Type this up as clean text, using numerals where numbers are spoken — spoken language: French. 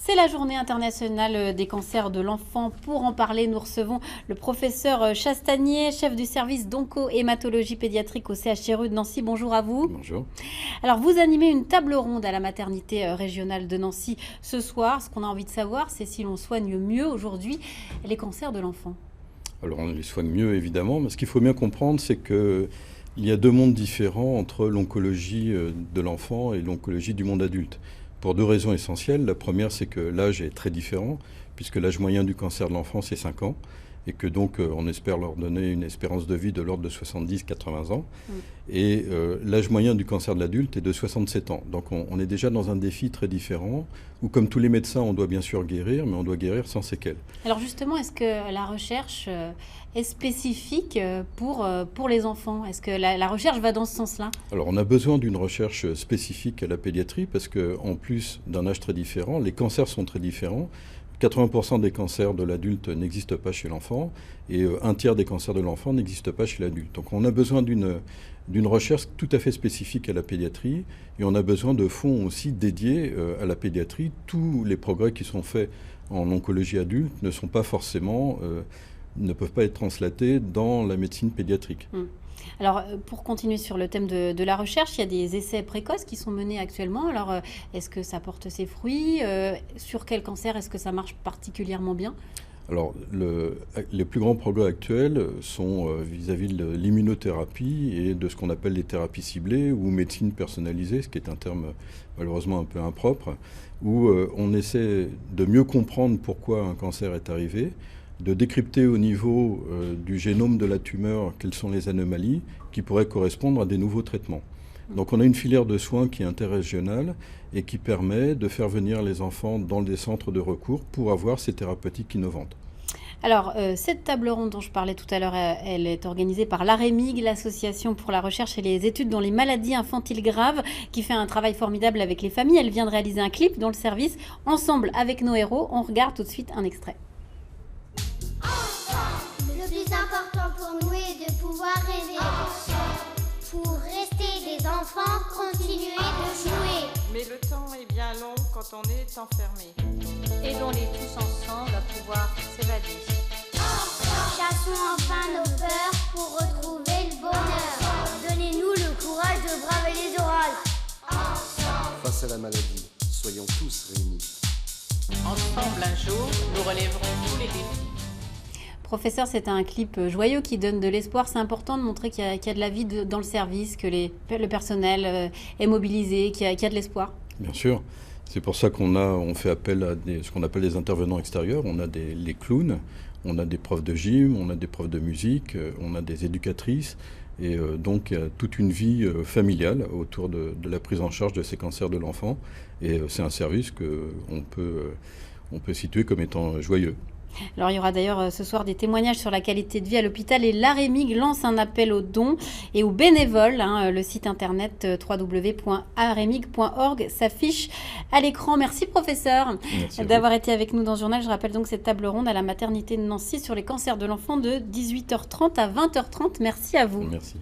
C'est la journée internationale des cancers de l'enfant. Pour en parler, nous recevons le professeur Chastanier, chef du service d'onco-hématologie pédiatrique au CHRU de Nancy. Bonjour à vous. Bonjour. Alors, vous animez une table ronde à la maternité régionale de Nancy ce soir. Ce qu'on a envie de savoir, c'est si l'on soigne mieux aujourd'hui les cancers de l'enfant. Alors, on les soigne mieux, évidemment, mais ce qu'il faut bien comprendre, c'est qu'il y a deux mondes différents entre l'oncologie de l'enfant et l'oncologie du monde adulte. Pour deux raisons essentielles. La première, c'est que l'âge est très différent, puisque l'âge moyen du cancer de l'enfant, c'est 5 ans, et que donc on espère leur donner une espérance de vie de l'ordre de 70-80 ans. Et l'âge moyen du cancer de l'adulte est de 67 ans. Donc on est déjà dans un défi très différent, où comme tous les médecins, on doit bien sûr guérir, mais on doit guérir sans séquelles. Alors justement, est-ce que la recherche est spécifique pour les enfants? Est-ce que la recherche va dans ce sens-là? Alors on a besoin d'une recherche spécifique à la pédiatrie, parce qu'en plus d'un âge très différent, les cancers sont très différents. 80% des cancers de l'adulte n'existent pas chez l'enfant et un tiers des cancers de l'enfant n'existent pas chez l'adulte. Donc on a besoin d'une recherche tout à fait spécifique à la pédiatrie et on a besoin de fonds aussi dédiés à la pédiatrie. Tous les progrès qui sont faits en oncologie adulte ne sont pas forcément, ne peuvent pas être translatés dans la médecine pédiatrique. Alors, pour continuer sur le thème de la recherche, il y a des essais précoces qui sont menés actuellement. Alors, est-ce que ça porte ses fruits? Sur quel cancer est-ce que ça marche particulièrement bien? Alors, les plus grands progrès actuels sont vis-à-vis de l'immunothérapie et de ce qu'on appelle les thérapies ciblées ou médecine personnalisée, ce qui est un terme malheureusement un peu impropre, où on essaie de mieux comprendre pourquoi un cancer est arrivé, de décrypter au niveau du génome de la tumeur quelles sont les anomalies qui pourraient correspondre à des nouveaux traitements. Donc on a une filière de soins qui est interrégionale et qui permet de faire venir les enfants dans des centres de recours pour avoir ces thérapeutiques innovantes. Alors, cette table ronde dont je parlais tout à l'heure, elle est organisée par l'AREMIG, l'Association pour la recherche et les études dans les maladies infantiles graves, qui fait un travail formidable avec les familles. Elle vient de réaliser un clip dans le service. Ensemble avec nos héros, on regarde tout de suite un extrait. Le plus important pour nous est de pouvoir rêver. Pour rester des enfants, continuer de jouer. Mais le temps est bien long quand on est enfermé. Aidons-les tous ensemble à pouvoir s'évader. Chassons enfin nos peurs pour retrouver le bonheur. Donnez-nous le courage de braver les orages. Face à la maladie, soyons tous réunis. Ensemble, un jour, nous relèverons tous les défis. Professeur, c'est un clip joyeux qui donne de l'espoir. C'est important de montrer qu'il y a de la vie dans le service, que le personnel est mobilisé, qu'il y a de l'espoir. Bien sûr. C'est pour ça on fait appel à ce qu'on appelle des intervenants extérieurs. On a les clowns, on a des profs de gym, on a des profs de musique, on a des éducatrices. Et donc, il y a toute une vie familiale autour de la prise en charge de ces cancers de l'enfant. Et c'est un service qu'on peut situer comme étant joyeux. Alors, il y aura d'ailleurs ce soir des témoignages sur la qualité de vie à l'hôpital et l'AREMIG lance un appel aux dons et aux bénévoles. Le site internet www.aremig.org s'affiche à l'écran. Merci professeur d'avoir été avec nous dans ce journal. Je rappelle donc cette table ronde à la maternité de Nancy sur les cancers de l'enfant de 18h30 à 20h30. Merci à vous. Merci.